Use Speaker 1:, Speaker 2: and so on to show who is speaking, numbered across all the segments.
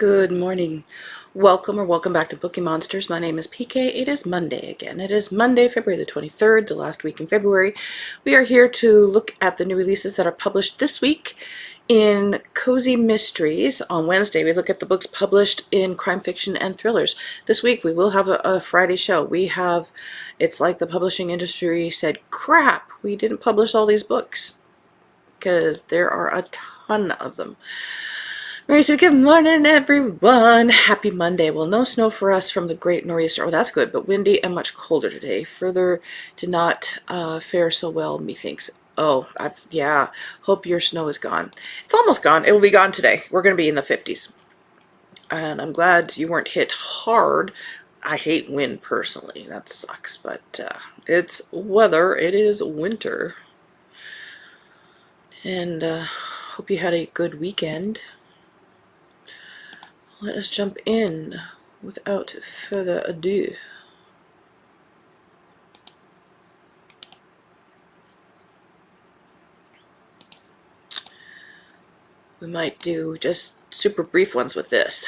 Speaker 1: Good morning. Welcome back to Bookeemonsters. My name is PK. It is Monday again. It is Monday, February the 23rd, the last week in February. We are here to look at the new releases that are published this week in Cozy Mysteries. On Wednesday, we look at the books published in crime fiction and thrillers. This week, we will have a Friday show. It's like the publishing industry said, crap, we didn't publish all these books because there are a ton of them. Mary says, good morning, everyone. Happy Monday. Well, no snow for us from the great nor'easter. Oh, that's good, but windy and much colder today. Further did not fare so well, methinks. Oh, hope your snow is gone. It's almost gone. It will be gone today. We're going to be in the 50s. And I'm glad you weren't hit hard. I hate wind personally. That sucks, but it's weather. It is winter. And hope you had a good weekend. Let us jump in without further ado. We might do just super brief ones with this.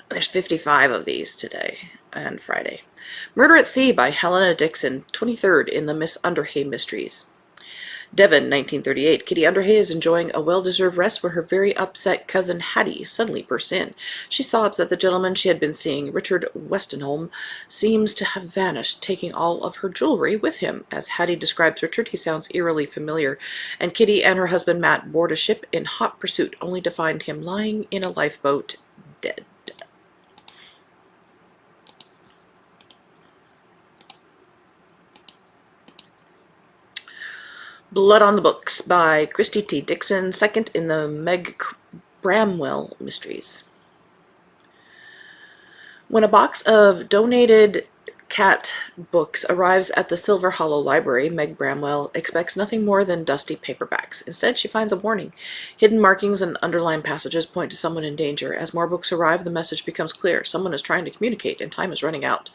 Speaker 1: There's 55 of these today and Friday. Murder at Sea by Helena Dixon, 23rd in the Miss Underhay Mysteries. Devon, 1938. Kitty Underhay is enjoying a well-deserved rest where her very upset cousin Hattie suddenly bursts in. She sobs that the gentleman she had been seeing, Richard Westenholm, seems to have vanished, taking all of her jewelry with him. As Hattie describes Richard, he sounds eerily familiar, and Kitty and her husband Matt board a ship in hot pursuit, only to find him lying in a lifeboat, dead. Blood on the Books by Christy T. Dixon, second in the Meg Bramwell Mysteries. When a box of donated cat books arrives at the Silver Hollow Library, Meg Bramwell expects nothing more than dusty paperbacks. Instead, she finds a warning. Hidden markings and underlined passages point to someone in danger. As more books arrive, the message becomes clear. Someone is trying to communicate, and time is running out.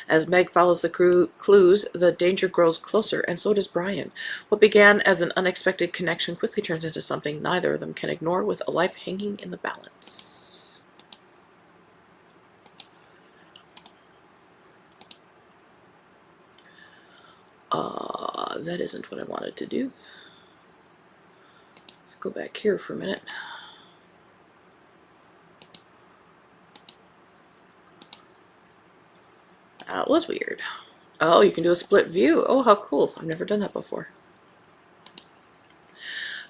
Speaker 1: As Meg follows the clues, the danger grows closer, and so does Brian. What began as an unexpected connection quickly turns into something neither of them can ignore, with a life hanging in the balance. That isn't what I wanted to do. Let's go back here for a minute. That was weird. Oh, you can do a split view. Oh, how cool. I've never done that before.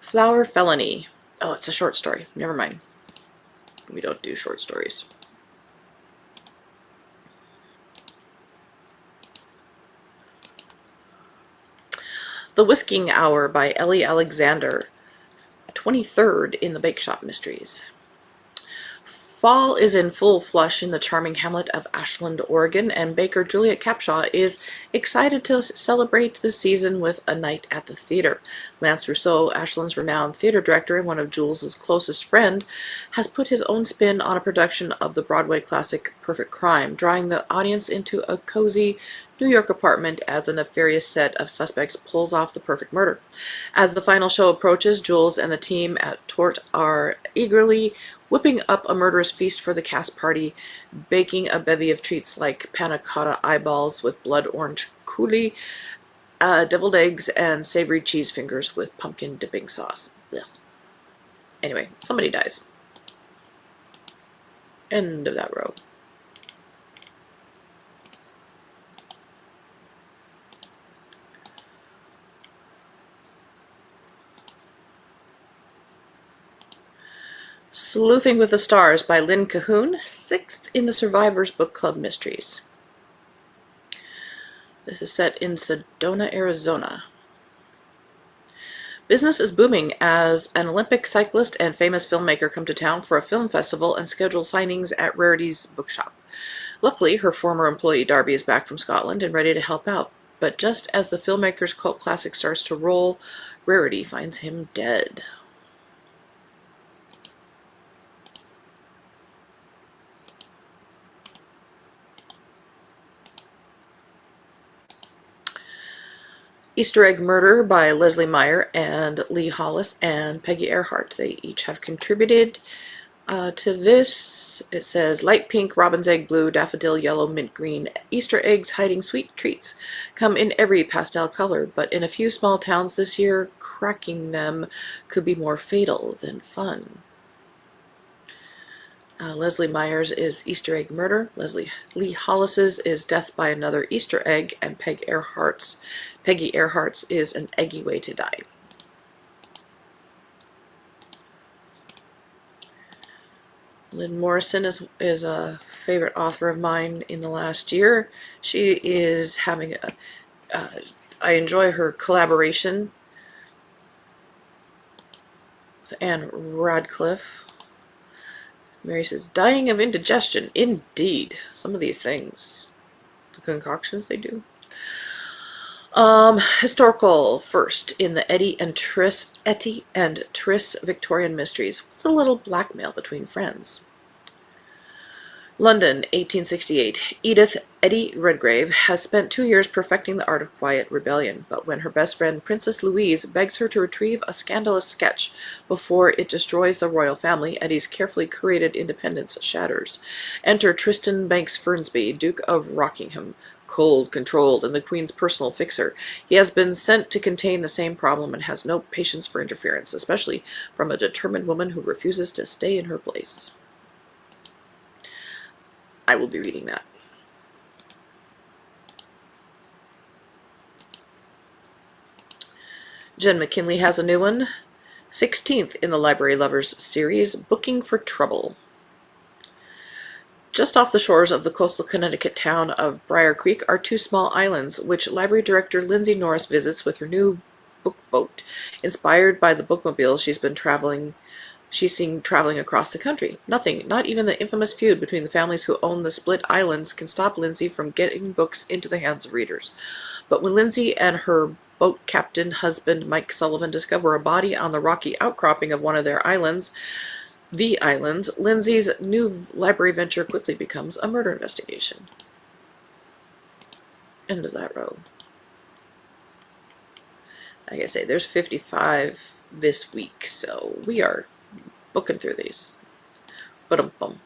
Speaker 1: Flower Felony. Oh, it's a short story. Never mind. We don't do short stories. The Whisking Hour by Ellie Alexander, 23rd in the Bake Shop Mysteries. Fall is in full flush in the charming hamlet of Ashland, Oregon, and baker Juliet Capshaw is excited to celebrate the season with a night at the theater. Lance Rousseau, Ashland's renowned theater director and one of Jules's closest friend, has put his own spin on a production of the Broadway classic Perfect Crime, drawing the audience into a cozy New York apartment as a nefarious set of suspects pulls off the perfect murder. As the final show approaches, Jules and the team at Tort are eagerly whipping up a murderous feast for the cast party, baking a bevy of treats like panna cotta eyeballs with blood orange coulis, deviled eggs, and savory cheese fingers with pumpkin dipping sauce. Ugh. Anyway, somebody dies. End of that row. Sleuthing with the Stars by Lynn Cahoon, 6th in the Survivors Book Club Mysteries. This is set in Sedona, Arizona. Business is booming as an Olympic cyclist and famous filmmaker come to town for a film festival and schedule signings at Rarity's bookshop. Luckily, her former employee Darby is back from Scotland and ready to help out. But just as the filmmaker's cult classic starts to roll, Rarity finds him dead. Easter Egg Murder by Leslie Meyer and Lee Hollis and Peggy Earhart. They each have contributed. To this, it says light pink, robin's egg blue, daffodil yellow, mint green, Easter eggs hiding sweet treats. Come in every pastel color, but in a few small towns this year, cracking them could be more fatal than fun. Leslie Myers is Easter egg murder. Leslie Lee Hollis's is death by another Easter egg, and Peggy Earhart's is an eggy way to die. Lynn Morrison is a favorite author of mine in the last year. She is having I enjoy her collaboration with Anne Radcliffe. Mary says, dying of indigestion. Indeed. Some of these things. The concoctions they do. Historical first in the Etty and Tris Victorian Mysteries. What's a little blackmail between friends? London, 1868. Edith Etty Redgrave has spent 2 years perfecting the art of quiet rebellion, but when her best friend Princess Louise begs her to retrieve a scandalous sketch before it destroys the royal family, Etty's carefully curated independence shatters. Enter Tristan Banks Fernsby, Duke of Rockingham, cold, controlled, and the Queen's personal fixer. He has been sent to contain the same problem and has no patience for interference, especially from a determined woman who refuses to stay in her place. I will be reading that. Jen McKinley has a new one. 16th in the Library Lovers series, Booking for Trouble. Just off the shores of the coastal Connecticut town of Briar Creek are two small islands, which library director Lindsay Norris visits with her new book boat. Inspired by the bookmobile she's seen traveling across the country. Nothing, not even the infamous feud between the families who own the split islands, can stop Lindsay from getting books into the hands of readers. But when Lindsay and her boat captain husband Mike Sullivan discover a body on the rocky outcropping of one of their islands, Lindsay's new library venture quickly becomes a murder investigation. End of that row. Like I say, there's 55 this week, so we are booking through these. Ba-dum-bum.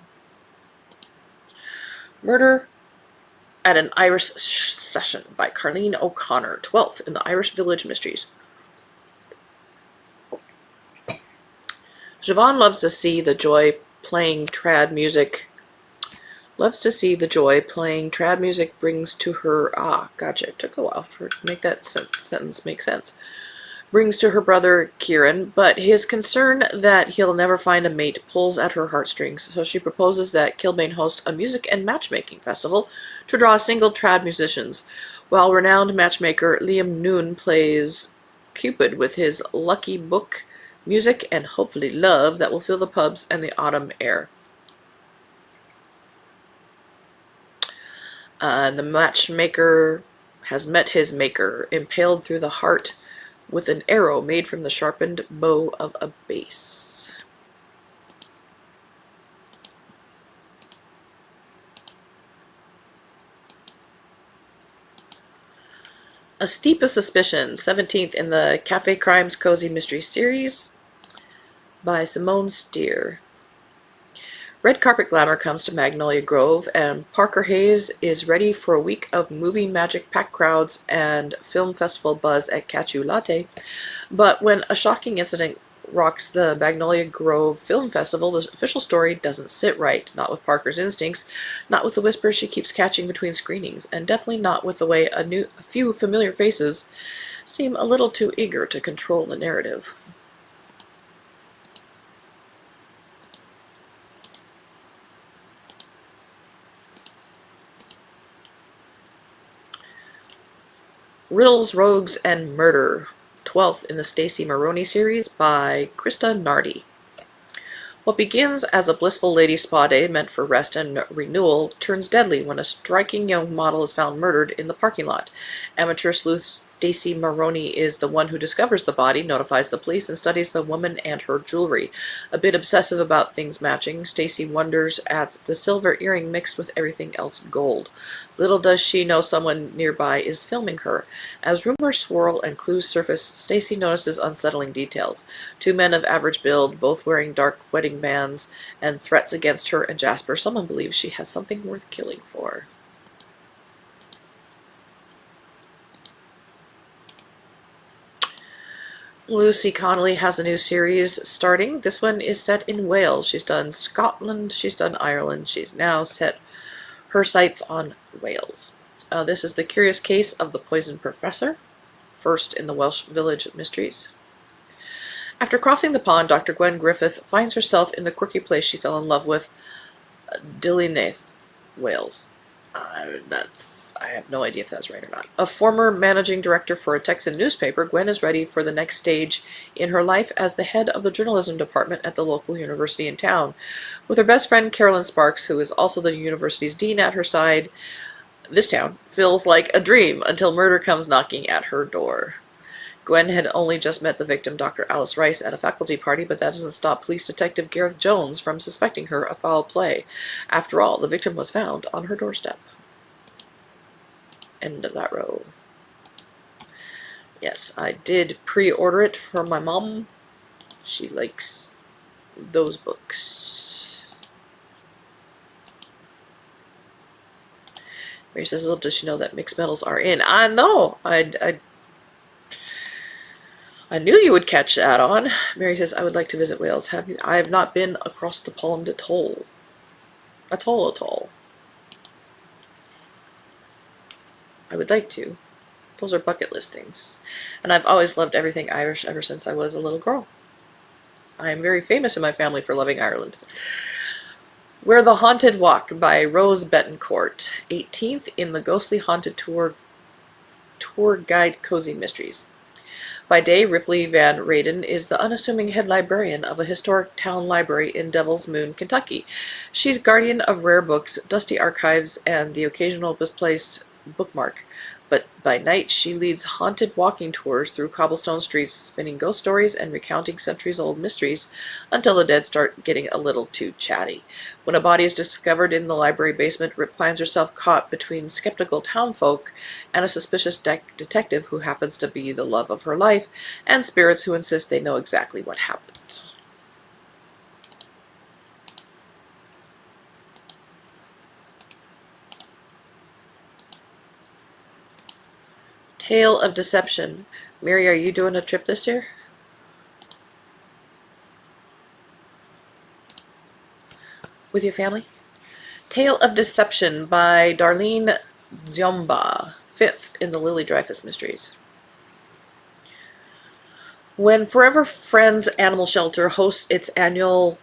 Speaker 1: Murder at an Irish Session by Carleen O'Connor, 12th in the Irish Village Mysteries. Siobhan loves to see the joy playing trad music. Loves to see the joy playing trad music brings to her. Gotcha. It took a while for to make that sentence make sense. Brings to her brother Kieran, but his concern that he'll never find a mate pulls at her heartstrings, so she proposes that Kilbane host a music and matchmaking festival to draw single trad musicians, while renowned matchmaker Liam Noon plays Cupid with his lucky book, music, and hopefully love that will fill the pubs and the autumn air. The matchmaker has met his maker, impaled through the heart with an arrow made from the sharpened bow of a bass. A Steep of Suspicion, 17th in the Cafe Crimes Cozy Mystery Series by Simone Steer. Red carpet glamour comes to Magnolia Grove, and Parker Hayes is ready for a week of movie magic packed crowds and film festival buzz at Cacio Latte. But when a shocking incident rocks the Magnolia Grove Film Festival, the official story doesn't sit right. Not with Parker's instincts, not with the whispers she keeps catching between screenings, and definitely not with the way a few familiar faces seem a little too eager to control the narrative. Riddles, Rogues, and Murder, 12th in the Stacey Maroney series by Krista Nardi. What begins as a blissful ladies' spa day meant for rest and renewal turns deadly when a striking young model is found murdered in the parking lot. Amateur sleuths Stacy Maroney is the one who discovers the body, notifies the police, and studies the woman and her jewelry. A bit obsessive about things matching, Stacy wonders at the silver earring mixed with everything else gold. Little does she know someone nearby is filming her. As rumors swirl and clues surface, Stacy notices unsettling details. Two men of average build, both wearing dark wedding bands, and threats against her and Jasper. Someone believes she has something worth killing for. Lucy Connolly has a new series starting. This one is set in Wales. She's done Scotland, she's done Ireland. She's now set her sights on Wales. This is The Curious Case of the Poisoned Professor, first in the Welsh Village Mysteries. After crossing the pond, Dr. Gwen Griffith finds herself in the quirky place she fell in love with, Dilyneth, Wales. I have no idea if that's right or not. A former managing director for a Texan newspaper, Gwen is ready for the next stage in her life as the head of the journalism department at the local university in town. With her best friend Carolyn Sparks, who is also the university's dean, at her side, this town feels like a dream until murder comes knocking at her door. Gwen had only just met the victim, Dr. Alice Rice, at a faculty party, but that doesn't stop police detective Gareth Jones from suspecting her of foul play. After all, the victim was found on her doorstep. End of that row. Yes, I did pre-order it for my mom. She likes those books. Mary says, little does she know that mixed metals are in. I know! I knew you would catch that on. Mary says, I would like to visit Wales. Have you? I have not been across the pond at all. At all. I would like to. Those are bucket list things. And I've always loved everything Irish ever since I was a little girl. I am very famous in my family for loving Ireland. Where the Haunted Walk by Rose Betancourt. 18th in the Ghostly Haunted Tour Guide Cozy Mysteries. By day, Ripley Van Raden is the unassuming head librarian of a historic town library in Devil's Moon, Kentucky. She's guardian of rare books, dusty archives, and the occasional misplaced bookmark. But by night, she leads haunted walking tours through cobblestone streets, spinning ghost stories and recounting centuries-old mysteries until the dead start getting a little too chatty. When a body is discovered in the library basement, Rip finds herself caught between skeptical townfolk and a suspicious detective who happens to be the love of her life, and spirits who insist they know exactly what happened. Tale of Deception. Mary, are you doing a trip this year? With your family? Tale of Deception by Darlene Dziomba, 5th in the Lily Dreyfus Mysteries. When Forever Friends Animal Shelter hosts its annual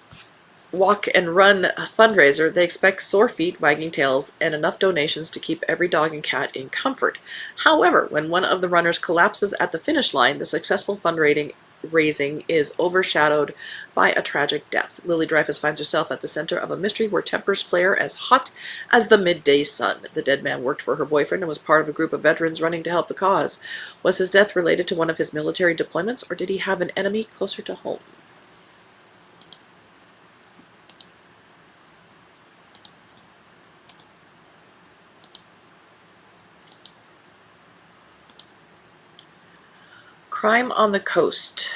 Speaker 1: Walk and Run fundraiser, they expect sore feet, wagging tails, and enough donations to keep every dog and cat in comfort. However, when one of the runners collapses at the finish line, the successful fundraising is overshadowed by a tragic death. Lily Dreyfus finds herself at the center of a mystery where tempers flare as hot as the midday sun. The dead man worked for her boyfriend and was part of a group of veterans running to help the cause. Was his death related to one of his military deployments, or did he have an enemy closer to home? Crime on the Coast,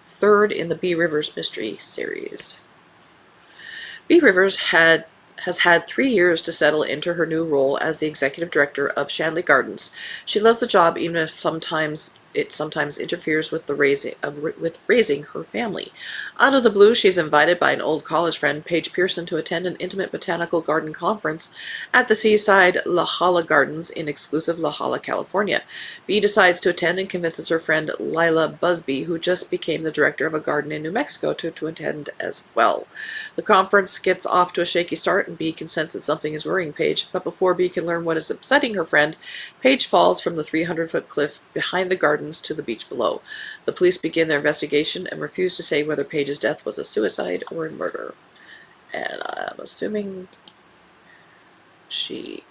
Speaker 1: 3rd in the B. Rivers Mystery Series. B. Rivers has had 3 years to settle into her new role as the executive director of Shanley Gardens. She loves the job, even if it sometimes interferes with raising her family. Out of the blue, she's invited by an old college friend, Paige Pearson, to attend an intimate botanical garden conference at the seaside La Jolla Gardens in exclusive La Jolla, California. Bee decides to attend and convinces her friend Lila Busby, who just became the director of a garden in New Mexico, to attend as well. The conference gets off to a shaky start, and Bee can sense that something is worrying Paige, but before Bee can learn what is upsetting her friend, Paige falls from the 300-foot cliff behind the garden to the beach below. The police begin their investigation and refuse to say whether Paige's death was a suicide or a murder. And I'm assuming she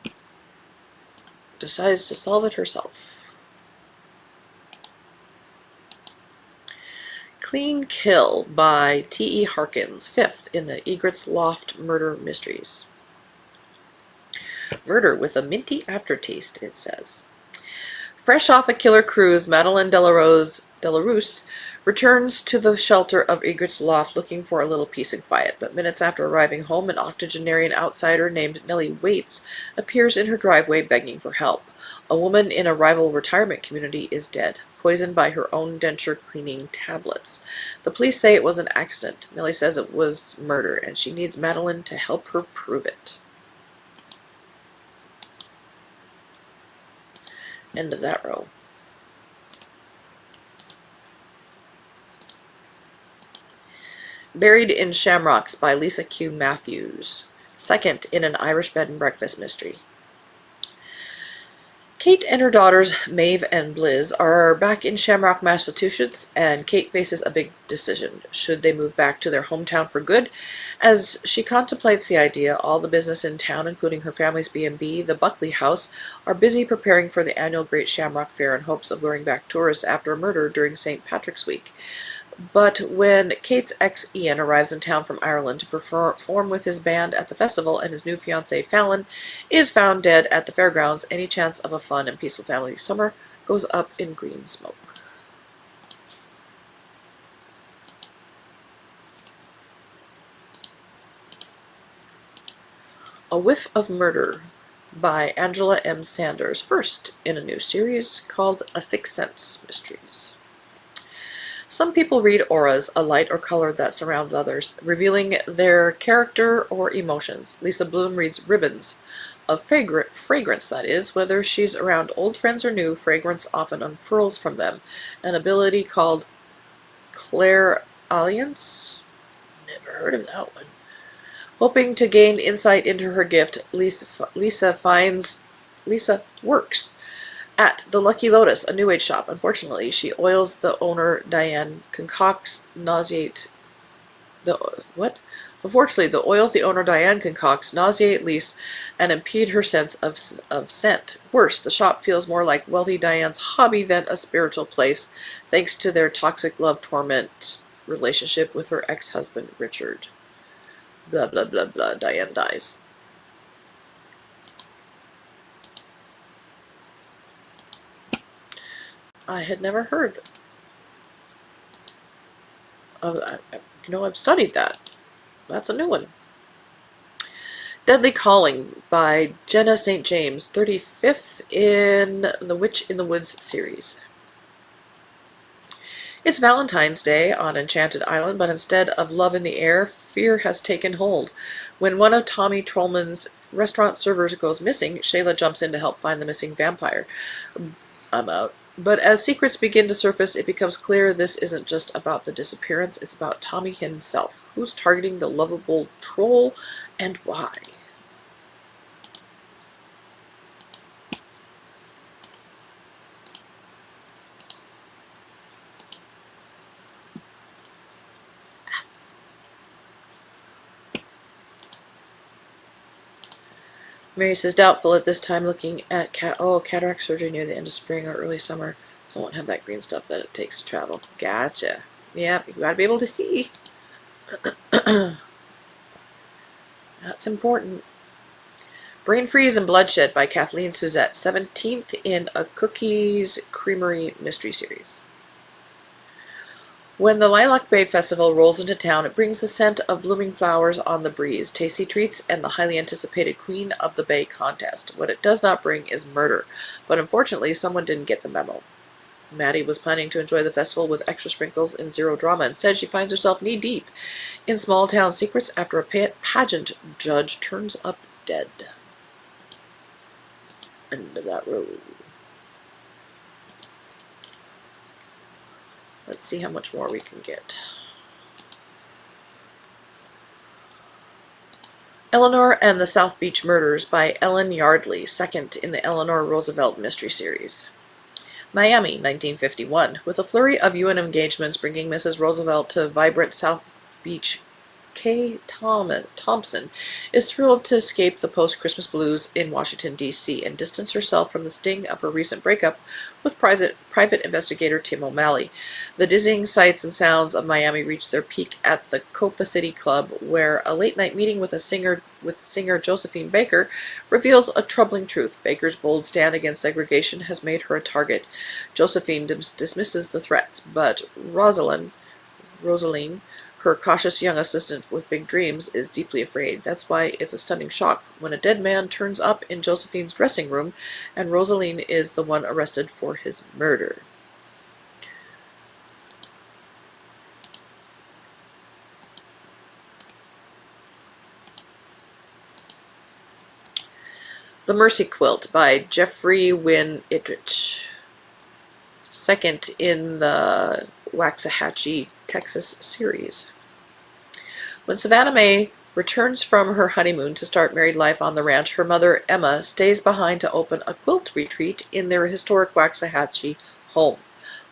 Speaker 1: decides to solve it herself. Clean Kill by T.E. Harkins, 5th in the Egret's Loft Murder Mysteries. Murder with a minty aftertaste, it says. Fresh off a killer cruise, Madeleine Delarose returns to the shelter of Egret's Loft looking for a little peace and quiet, but minutes after arriving home, an octogenarian outsider named Nellie Waits appears in her driveway begging for help. A woman in a rival retirement community is dead, poisoned by her own denture cleaning tablets. The police say it was an accident. Nellie says it was murder, and she needs Madeleine to help her prove it. End of that row. Buried in Shamrocks by Lisa Q. Matthews, 2nd in an Irish bed and breakfast mystery. Kate and her daughters, Maeve and Bliz, are back in Shamrock, Massachusetts, and Kate faces a big decision. Should they move back to their hometown for good? As she contemplates the idea, all the business in town, including her family's B&B, the Buckley House, are busy preparing for the annual Great Shamrock Fair in hopes of luring back tourists after a murder during St. Patrick's Week. But when Kate's ex Ian arrives in town from Ireland to perform with his band at the festival and his new fiancée Fallon is found dead at the fairgrounds, any chance of a fun and peaceful family summer goes up in green smoke. A Whiff of Murder by Angela M. Sanders, 1st in a new series called A Sixth Sense Mysteries. Some people read auras, a light or color that surrounds others, revealing their character or emotions. Lisa Bloom reads ribbons, of fragrance that is. Whether she's around old friends or new, fragrance often unfurls from them. An ability called clairaudience? Never heard of that one. Hoping to gain insight into her gift, Lisa works at the Lucky Lotus, a New Age shop. Unfortunately, she oils the owner Diane concocts nauseate Lise and impede her sense of scent. Worse, the shop feels more like wealthy Diane's hobby than a spiritual place, thanks to their toxic love torment relationship with her ex-husband Richard. Blah blah blah blah. Diane dies. I had never heard of that. I've studied that. That's a new one. Deadly Calling by Jenna St. James, 35th in the Witch in the Woods series. It's Valentine's Day on Enchanted Island, but instead of love in the air, fear has taken hold. When one of Tommy Trollman's restaurant servers goes missing, Shayla jumps in to help find the missing vampire. I'm out. But as secrets begin to surface, it becomes clear this isn't just about the disappearance, it's about Tommy himself. Who's targeting the lovable troll, and why? Mary says, doubtful at this time, looking at cataract surgery near the end of spring or early summer. So I won't have that green stuff that it takes to travel. Gotcha. Yeah, you gotta be able to see. That's important. Brain Freeze and Bloodshed by Kathleen Suzette, 17th in a Cookies Creamery mystery series. When the Lilac Bay Festival rolls into town, it brings the scent of blooming flowers on the breeze, tasty treats, and the highly anticipated Queen of the Bay contest. What it does not bring is murder, but unfortunately someone didn't get the memo. Maddie was planning to enjoy the festival with extra sprinkles and zero drama. Instead, she finds herself knee-deep in small-town secrets after a pageant judge turns up dead. End of that road. Let's see how much more we can get. Eleanor and the South Beach Murders by Ellen Yardley, 2nd in the Eleanor Roosevelt mystery series. Miami, 1951. With a flurry of UN engagements bringing Mrs. Roosevelt to vibrant South Beach Kay Thompson is thrilled to escape the post-Christmas blues in Washington, D.C. and distance herself from the sting of her recent breakup with private investigator Tim O'Malley. The dizzying sights and sounds of Miami reach their peak at the Copa City Club, where a late-night meeting with singer Josephine Baker reveals a troubling truth. Baker's bold stand against segregation has made her a target. Josephine dismisses the threats, but Rosaline, her cautious young assistant with big dreams, is deeply afraid. That's why it's a stunning shock when a dead man turns up in Josephine's dressing room and Rosaline is the one arrested for his murder. The Mercy Quilt by Jeffrey Wynne Idrich. Second in the Waxahachie, Texas series. When Savannah Mae returns from her honeymoon to start married life on the ranch, her mother, Emma, stays behind to open a quilt retreat in their historic Waxahachie home.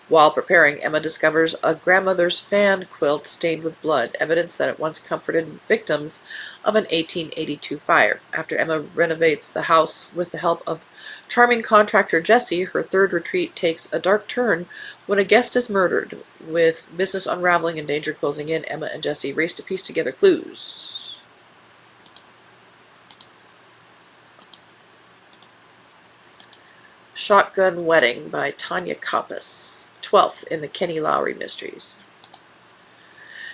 Speaker 1: While preparing, Emma discovers a grandmother's fan quilt stained with blood, evidence that it once comforted victims of an 1882 fire. After Emma renovates the house with the help of charming contractor Jesse, her third retreat takes a dark turn when a guest is murdered. With business unraveling and danger closing in, Emma and Jesse race to piece together clues. Shotgun Wedding by Tanya Kappas. 12th in the Kenny Lowry Mysteries.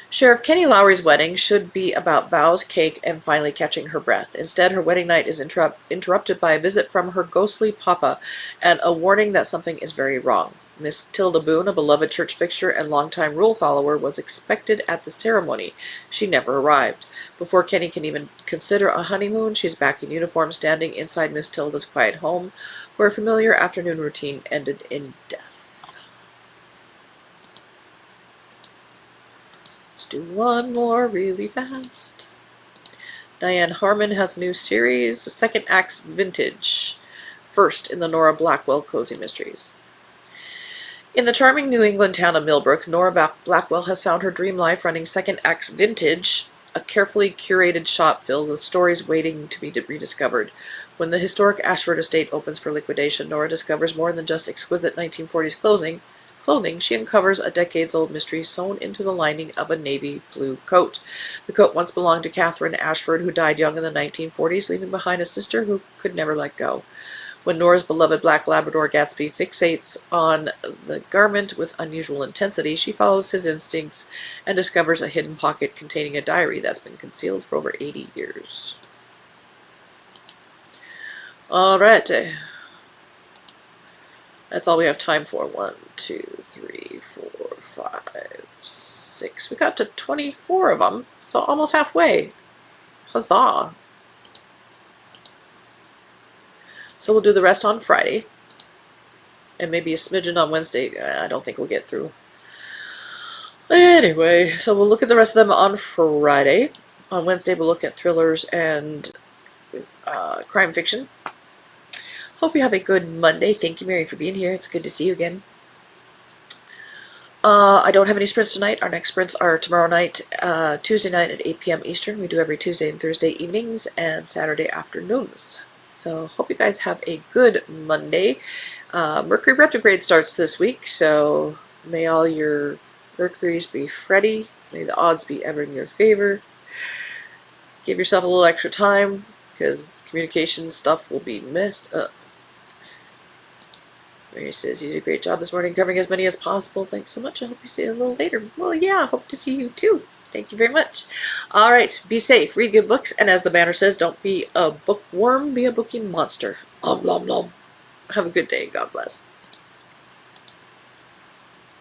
Speaker 1: Sheriff Kenny Lowry's wedding should be about vows, cake, and finally catching her breath. Instead, her wedding night is interrupted by a visit from her ghostly papa and a warning that something is very wrong. Miss Tilda Boone, a beloved church fixture and longtime rule follower, was expected at the ceremony. She never arrived. Before Kenny can even consider a honeymoon, she's back in uniform, standing inside Miss Tilda's quiet home, where a familiar afternoon routine ended in death. Do one more really fast. Diane Harmon has a new series, the Second Act's Vintage, first in the Nora Blackwell Cozy Mysteries. In the charming New England town of Millbrook, Nora Blackwell has found her dream life running Second Act's Vintage, a carefully curated shop filled with stories waiting to be rediscovered. When the historic Ashford estate opens for liquidation, Nora discovers more than just exquisite 1940s clothing. She uncovers a decades-old mystery sewn into the lining of a navy blue coat. The coat once belonged to Catherine Ashford, who died young in the 1940s, leaving behind a sister who could never let go. When Nora's beloved black Labrador Gatsby fixates on the garment with unusual intensity, she follows his instincts and discovers a hidden pocket containing a diary that's been concealed for over 80 years. Alright. That's all we have time for. 1, 2, 3, 4, 5, 6. We got to 24 of them, so almost halfway. Huzzah. So we'll do the rest on Friday. And maybe a smidgen on Wednesday. I don't think we'll get through. Anyway, so we'll look at the rest of them on Friday. On Wednesday, we'll look at thrillers and crime fiction. Hope you have a good Monday. Thank you, Mary, for being here. It's good to see you again. I don't have any sprints tonight. Our next sprints are tomorrow night, Tuesday night at 8 p.m. Eastern. We do every Tuesday and Thursday evenings and Saturday afternoons. So hope you guys have a good Monday. Mercury retrograde starts this week, so may all your Mercuries be Freddy. May the odds be ever in your favor. Give yourself a little extra time, because communication stuff will be messed up. Mary says, you did a great job this morning covering as many as possible. Thanks so much. I hope you see you a little later. Well, yeah, I hope to see you too. Thank you very much. All right, be safe, read good books, and as the banner says, don't be a bookworm, be a bookie monster. Om nom nom. Have a good day. God bless.